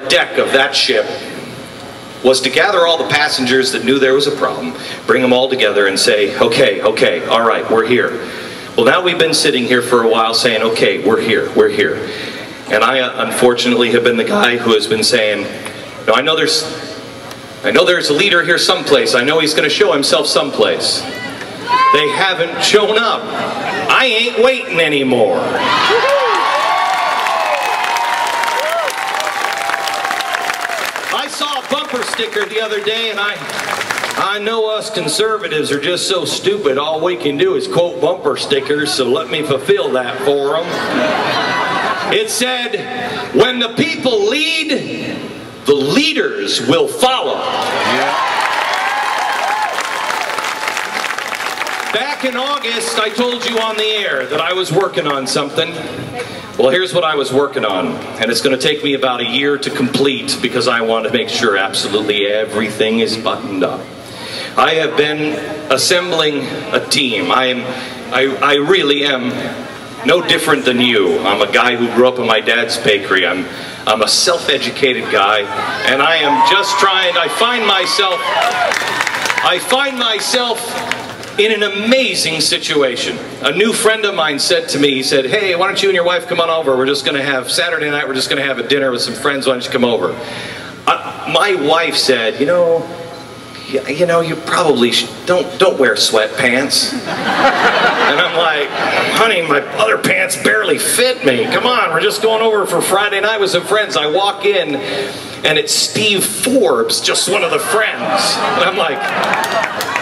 deck of that ship was to gather all the passengers that knew there was a problem, bring them all together and say, okay, all right, we're here. Well, now we've been sitting here for a while saying, okay, we're here. And I, unfortunately, have been the guy who has been saying, no, I know there's a leader here someplace. I know he's going to show himself someplace. They haven't shown up. I ain't waiting anymore. I saw a bumper sticker the other day, and I know us conservatives are just so stupid. All we can do is quote bumper stickers, so let me fulfill that for them. It said, when the people lead, the leaders will follow. Yeah. Back in August, I told you on the air that I was working on something. Well, here's what I was working on, and it's going to take me about a year to complete because I want to make sure absolutely everything is buttoned up. I have been assembling a team. I really am no different than you. I'm a guy who grew up in my dad's bakery. I'm a self-educated guy, and I am just trying. I find myself in an amazing situation. A new friend of mine said to me, he said, hey, why don't you and your wife come on over? We're just going to have, Saturday night, we're just going to have a dinner with some friends. Why don't you come over? My wife said, you know, you probably don't wear sweatpants. And I'm like, honey, my other pants barely fit me. Come on, we're just going over for Friday night with some friends. I walk in, and it's Steve Forbes, just one of the friends. And I'm like,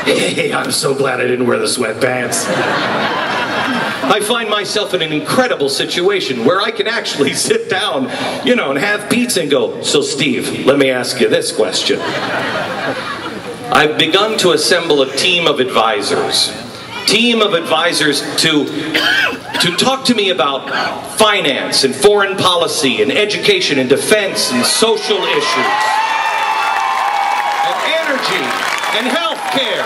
hey, I'm so glad I didn't wear the sweatpants. I find myself in an incredible situation where I can actually sit down, and have pizza and go, so Steve, let me ask you this question. I've begun to assemble a team of advisors. To talk to me about finance and foreign policy and education and defense and social issues and energy and health care.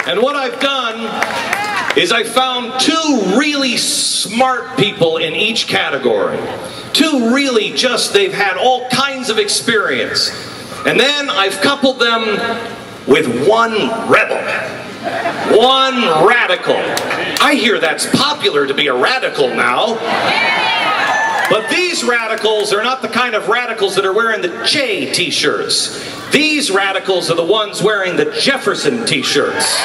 And what I've done is I found two really smart people in each category. Two really they've had all kinds of experience. And then I've coupled them with one rebel. One radical. I hear that's popular to be a radical now. But these radicals are not the kind of radicals that are wearing the Che t-shirts. These radicals are the ones wearing the Jefferson t-shirts.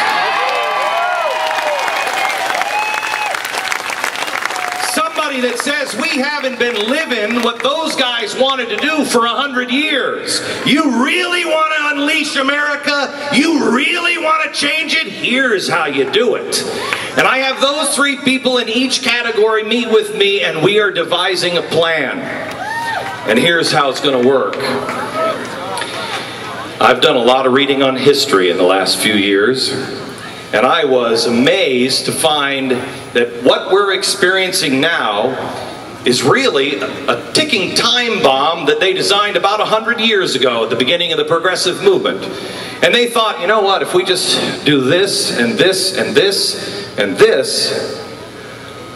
That says we haven't been living what those guys wanted to do for 100 years. You really want to unleash America? You really want to change it? Here's how you do it. And I have those three people in each category meet with me, and we are devising a plan. And here's how it's going to work. I've done a lot of reading on history in the last few years, and I was amazed to find that what we're experiencing now is really a ticking time bomb that they designed about 100 years ago at the beginning of the progressive movement. And they thought, you know what, if we just do this and this and this and this,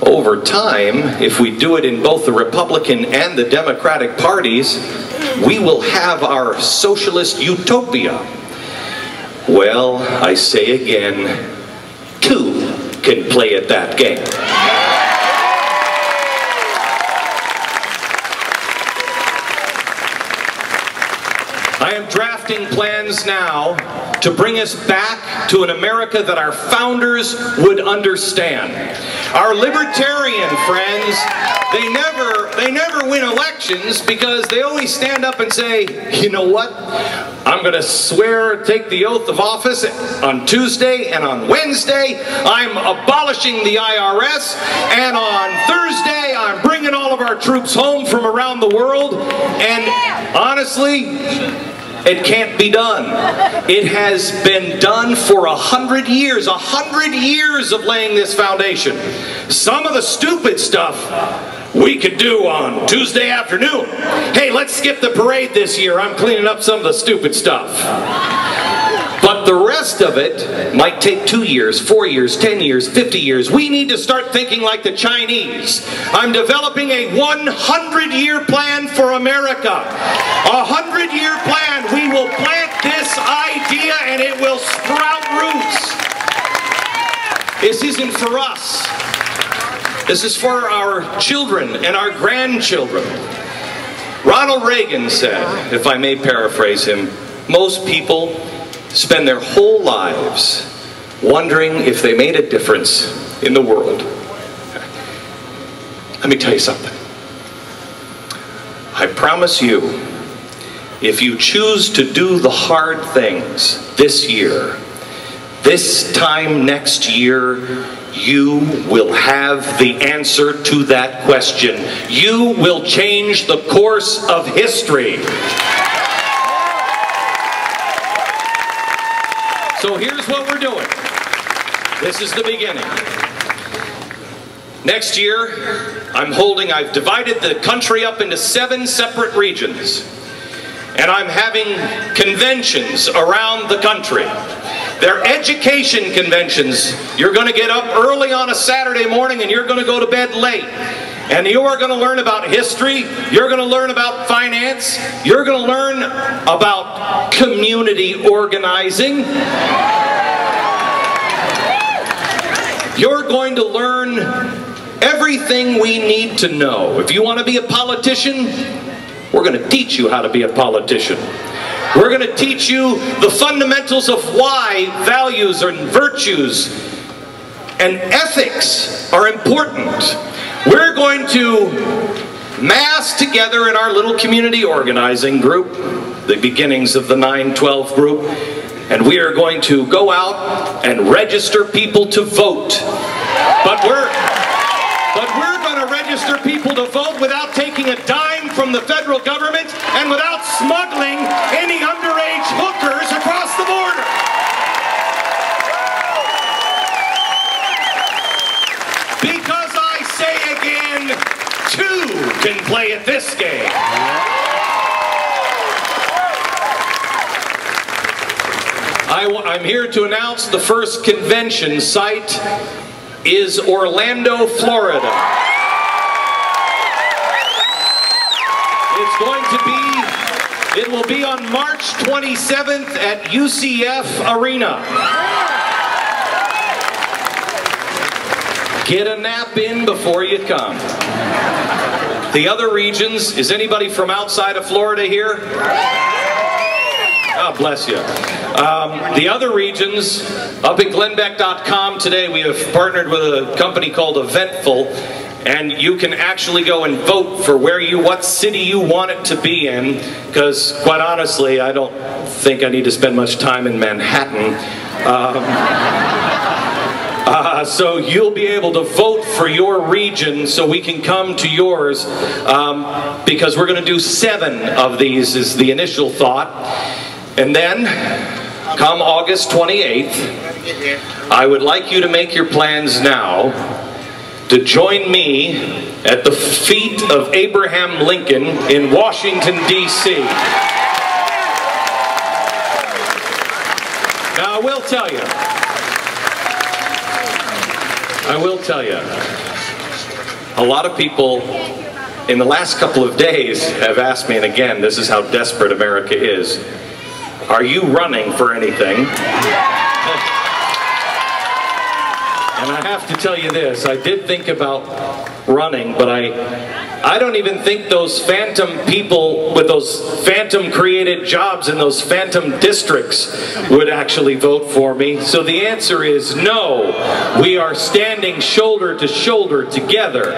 over time, if we do it in both the Republican and the Democratic parties, we will have our socialist utopia. Well, I say again, two can play at that game. I am drafting plans now to bring us back to an America that our founders would understand. Our libertarian friends, they never win elections because they always stand up and say, you know what? I'm going to take the oath of office on Tuesday, and on Wednesday I'm abolishing the IRS, and on Thursday I'm bringing all of our troops home from around the world. And honestly, it can't be done. It has been done for 100 years. 100 years of laying this foundation. Some of the stupid stuff we could do on Tuesday afternoon. Hey, let's skip the parade this year. I'm cleaning up some of the stupid stuff. But But the rest of it might take 2 years, 4 years, 10 years, 50 years. We need to start thinking like the Chinese. I'm developing a 100-year plan for America. A 100-year plan. We will plant this idea and it will sprout roots. This isn't for us. This is for our children and our grandchildren. Ronald Reagan said, if I may paraphrase him, most people spend their whole lives wondering if they made a difference in the world. Let me tell you something. I promise you, if you choose to do the hard things this year, this time next year, you will have the answer to that question. You will change the course of history. So here's what we're doing. This is the beginning. Next year, I've divided the country up into 7 separate regions. And I'm having conventions around the country. They're education conventions. You're going to get up early on a Saturday morning and you're going to go to bed late. And you are going to learn about history. You're going to learn about finance. You're going to learn about community organizing. You're going to learn everything we need to know. If you want to be a politician, we're going to teach you how to be a politician. We're going to teach you the fundamentals of why values and virtues and ethics are important. We're going to mass together in our little community organizing group, the beginnings of the 912 group, and we are going to go out and register people to vote. But we're going to register people to vote without taking a dime from the federal government and without smuggling any underage hookers across the border. Because I say again, 2 can play at this game. I'm here to announce the first convention site is Orlando, Florida. It will be on March 27th at UCF Arena. Get a nap in before you come. The other regions, is anybody from outside of Florida here? God bless you. The other regions, up at glenbeck.com today, we have partnered with a company called Eventful, and you can actually go and vote for what city you want it to be in, because quite honestly, I don't think I need to spend much time in Manhattan. So you'll be able to vote for your region so we can come to yours, because we're going to do 7 of these is the initial thought. And then, come August 28th, I would like you to make your plans now to join me at the feet of Abraham Lincoln in Washington, D.C. Now, I will tell you, a lot of people in the last couple of days have asked me, and again, this is how desperate America is, are you running for anything? And I have to tell you this, I did think about running, but I don't even think those phantom people with those phantom created jobs in those phantom districts would actually vote for me. So the answer is no. We are standing shoulder to shoulder together.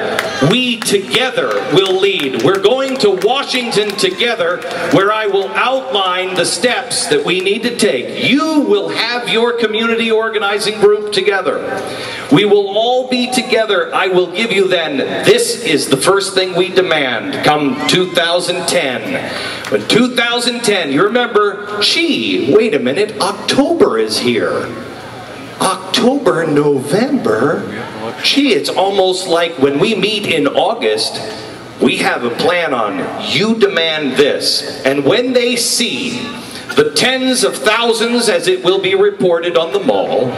We together will lead. We're going to Washington together, where I will outline the steps that we need to take. You will have your community organizing group together. We will all be together. I will give you then, this is the first thing we demand come 2010. When 2010, you remember, gee, wait a minute, October is here. October, November, gee, it's almost like when we meet in August, we have a plan on you demand this. And when they see the tens of thousands as it will be reported on the mall.